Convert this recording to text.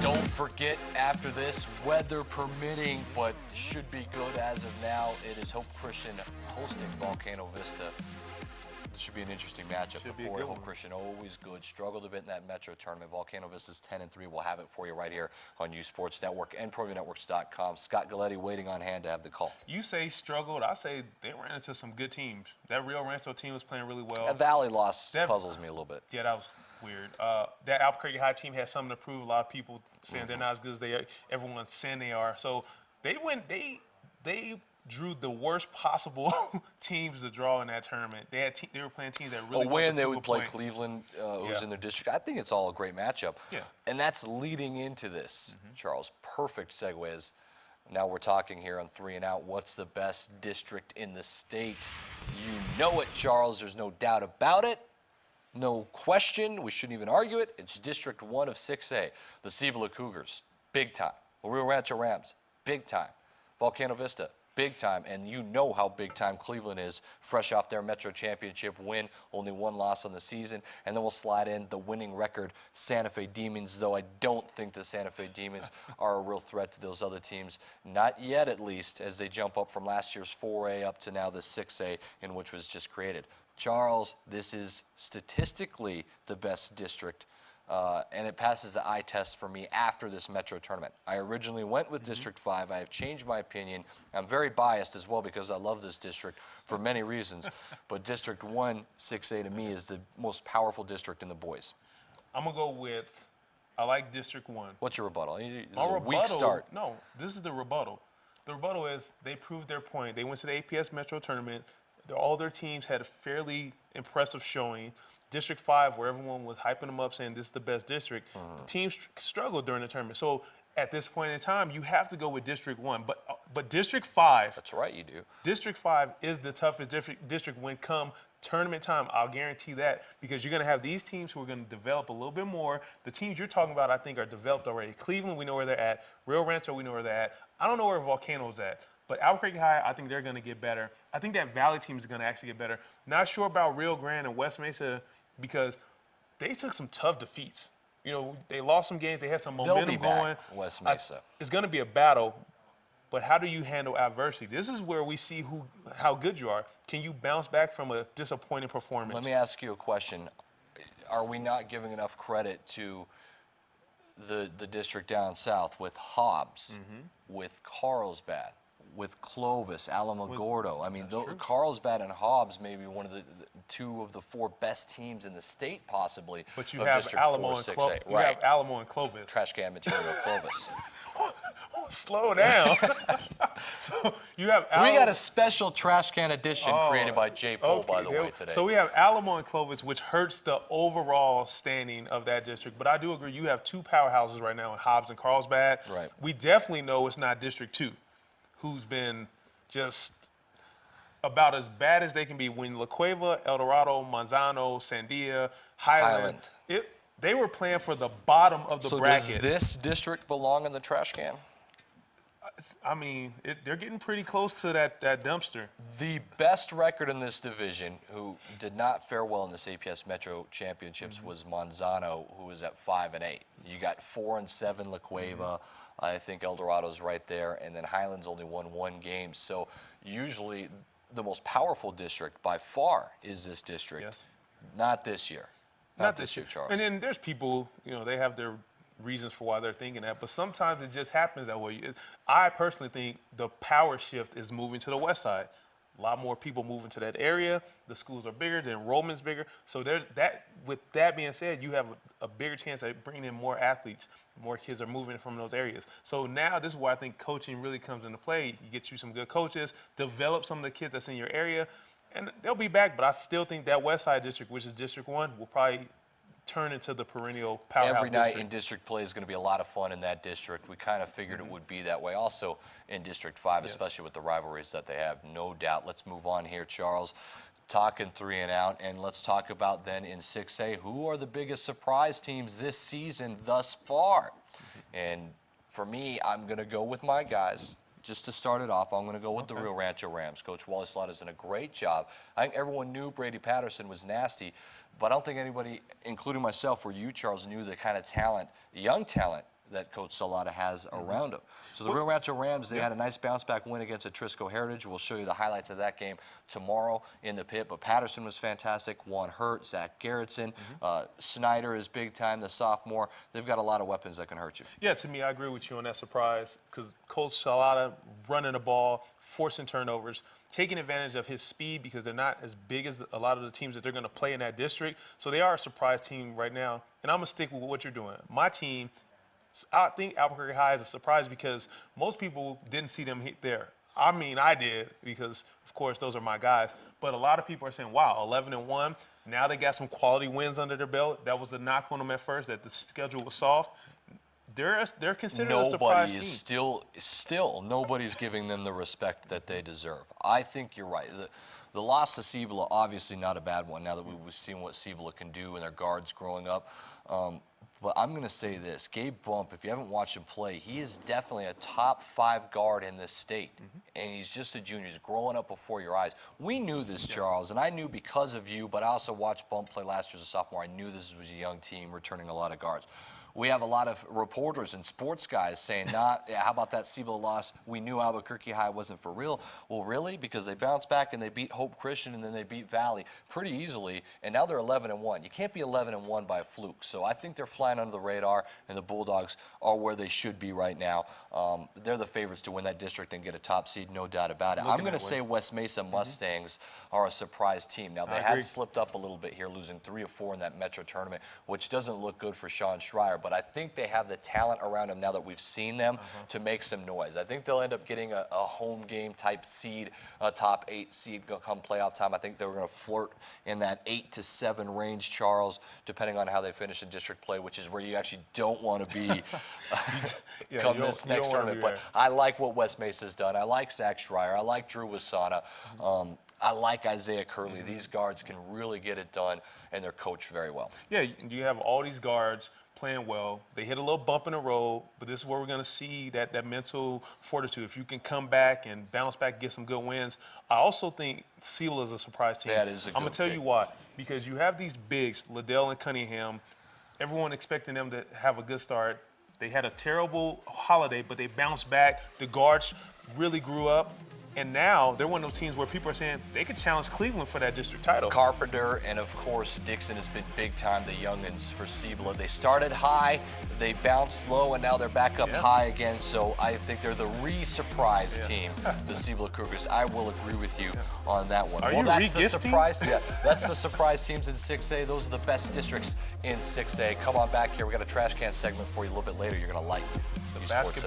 Don't forget, after this, weather permitting, but should be good as of now, it is Hope Christian hosting Volcano Vista. This should be an interesting matchup. Before Hope Christian, always good. Struggled a bit in that Metro tournament. Volcano Vista's 10-3. We'll have it for you right here on uSports Network and ProViewNetworks.com. Scott Galletti waiting on hand to have the call. You say struggled. I say they ran into some good teams. That Rio Rancho team was playing really well. That Valley loss puzzles me a little bit. Yeah, that was weird. That Albuquerque High team has something to prove. A lot of people saying they're not as good as everyone's saying they are. So they drew the worst possible teams to draw in that tournament. They were playing teams that really. They would play Cleveland, who's in their district. I think it's all a great matchup. Yeah. And that's leading into this, Charles. Perfect segues. Now we're talking here on 3 and Out. What's the best district in the state? You know it, Charles. There's no doubt about it. No question. We shouldn't even argue it. It's District 1 of 6A. The Cibola Cougars, big time. The Rio Rancho Rams, big time. Volcano Vista, big time. And you know how big time Cleveland is, fresh off their Metro Championship win, only 1 loss on the season. And then we'll slide in the winning record Santa Fe Demons, though I don't think the Santa Fe Demons are a real threat to those other teams. Not yet, at least, as they jump up from last year's 4A up to now this 6A, in which was just created. Charles, this is statistically the best district, and it passes the eye test for me after this Metro tournament. I originally went with District 5. I have changed my opinion. I'm very biased as well because I love this district for many reasons, but District 1, 6A to me is the most powerful district in the boys. I'm going to go with, I like District 1. What's your rebuttal? This is a weak start. No, this is the rebuttal. The rebuttal is they proved their point. They went to the APS Metro tournament. All their teams had a fairly impressive showing. District 5, where everyone was hyping them up, saying this is the best district, the teams struggled during the tournament. So at this point in time, you have to go with District 1. But District 5. That's right, you do. District 5 is the toughest district when come tournament time. I'll guarantee that, because you're going to have these teams who are going to develop a little bit more. The teams you're talking about, I think, are developed already. Cleveland, we know where they're at. Rio Rancho, we know where they're at. I don't know where Volcano's at. But Albuquerque High, I think they're going to get better. I think that Valley team is going to actually get better. Not sure about Rio Grande and West Mesa because they took some tough defeats. You know, they lost some games. They had some momentum going. West Mesa. It's going to be a battle. But how do you handle adversity? This is where we see how good you are. Can you bounce back from a disappointing performance? Let me ask you a question. Are we not giving enough credit to the district down south with Hobbs, with Carlsbad, with Clovis, Alamogordo? I mean, Carlsbad and Hobbs may be one of the 2 of the 4 best teams in the state, possibly. But you have Alamo and Clovis. You have Alamo and Clovis. Trash can material, Clovis. Slow down. So you have we got a special trash can edition created by Jay Poe, by the way, today. So we have Alamo and Clovis, which hurts the overall standing of that district. But I do agree, you have 2 powerhouses right now in Hobbs and Carlsbad. Right. We definitely know it's not District 2, who's been just about as bad as they can be. When La Cueva, El Dorado, Manzano, Sandia, Highland. They were playing for the bottom of the bracket. So does this district belong in the trash can? I mean, they're getting pretty close to that dumpster. The best record in this division, who did not fare well in this APS Metro Championships, was Manzano, who was at 5-8. You got 4-7 La Cueva. I think El Dorado's right there, and then Highlands only won 1 game. So usually the most powerful district by far is this district. Yes. Not this year. Not this year, Charles. And then there's people, you know, they have their reasons for why they're thinking that, but sometimes it just happens that way. I personally think the power shift is moving to the west side. A lot more people moving to that area. The schools are bigger, the enrollment's bigger. So there's that. With that being said, you have a bigger chance at bringing in more athletes. More kids are moving from those areas. So now this is where I think coaching really comes into play. You get you some good coaches, develop some of the kids that's in your area, and they'll be back. But I still think that west side district, which is District 1, will probably turn into the perennial powerhouse Every night district. in District play is going to be a lot of fun in that district. We kind of figured it would be that way also in District 5, especially with the rivalries that they have, no doubt. Let's move on here, Charles. Talking 3 and Out, and let's talk about then in 6A, who are the biggest surprise teams this season thus far? And for me, I'm going to go with my guys. Just to start it off, I'm going to go with the Rio Rancho Rams. Coach Wally Slaughter has done a great job. I think everyone knew Brady Patterson was nasty, but I don't think anybody, including myself or you, Charles, knew the kind of talent, young talent, that Coach Salata has around him. So the Rio Rancho Rams, they had a nice bounce-back win against Atrisco Heritage. We'll show you the highlights of that game tomorrow in the pit. But Patterson was fantastic. Juan Hurt, Zach Garrettson, Snyder is big time, the sophomore. They've got a lot of weapons that can hurt you. Yeah, to me, I agree with you on that surprise because Coach Salata running the ball, forcing turnovers, taking advantage of his speed because they're not as big as a lot of the teams that they're going to play in that district. So they are a surprise team right now. And I'm going to stick with what you're doing. My team, I think Albuquerque High is a surprise because most people didn't see them hit there. I mean, I did because, of course, those are my guys. But a lot of people are saying, wow, 11-1. Now they got some quality wins under their belt. That was a knock on them at first, that the schedule was soft. They're considered a surprise team. Still, nobody's giving them the respect that they deserve. I think you're right. The loss to Cibola, obviously not a bad one now that we've seen what Cibola can do and their guards growing up. But I'm going to say this. Gabe Bump, if you haven't watched him play, he is definitely a top 5 guard in this state. And he's just a junior. He's growing up before your eyes. We knew this, Charles, and I knew because of you, but I also watched Bump play last year as a sophomore. I knew this was a young team returning a lot of guards. We have a lot of reporters and sports guys saying, how about that Cibola loss? We knew Albuquerque High wasn't for real. Well, really? Because they bounced back and they beat Hope Christian and then they beat Valley pretty easily, and now they're 11-1. You can't be 11-1 by a fluke. So I think they're flying under the radar, and the Bulldogs are where they should be right now. They're the favorites to win that district and get a top seed, no doubt about it. I'm going to say West Mesa Mustangs are a surprise team. Now, they had slipped up a little bit here, losing 3 of 4 in that Metro tournament, which doesn't look good for Sean Schreier, but I think they have the talent around them now that we've seen them to make some noise. I think they'll end up getting a home game type seed, a top 8 seed come playoff time. I think they're going to flirt in that 8 to 7 range, Charles, depending on how they finish in district play, which is where you actually don't want to be come this next tournament. But I like what West Mesa's done. I like Zach Schreier. I like Drew Wasana. I like Isaiah Curley. These guards can really get it done, and they're coached very well. Yeah, you have all these guards playing well. They hit a little bump in the road, but this is where we're going to see that mental fortitude. If you can come back and bounce back, get some good wins. I also think Cibola is a surprise team. That is a good I'm going to tell you why. Because you have these bigs, Liddell and Cunningham, everyone expecting them to have a good start. They had a terrible holiday, but they bounced back. The guards really grew up. And now they're one of those teams where people are saying they could challenge Cleveland for that district title. Carpenter and, of course, Dixon has been big time, the youngins for Cibola. They started high, they bounced low, and now they're back up high again. So I think they're the re-surprise team, the Cibola Cougars. I will agree with you on that one. That's the surprise. Yeah, that's the surprise teams in 6A. Those are the best districts in 6A. Come on back here. We got a trash can segment for you a little bit later. You're going to like the basketball.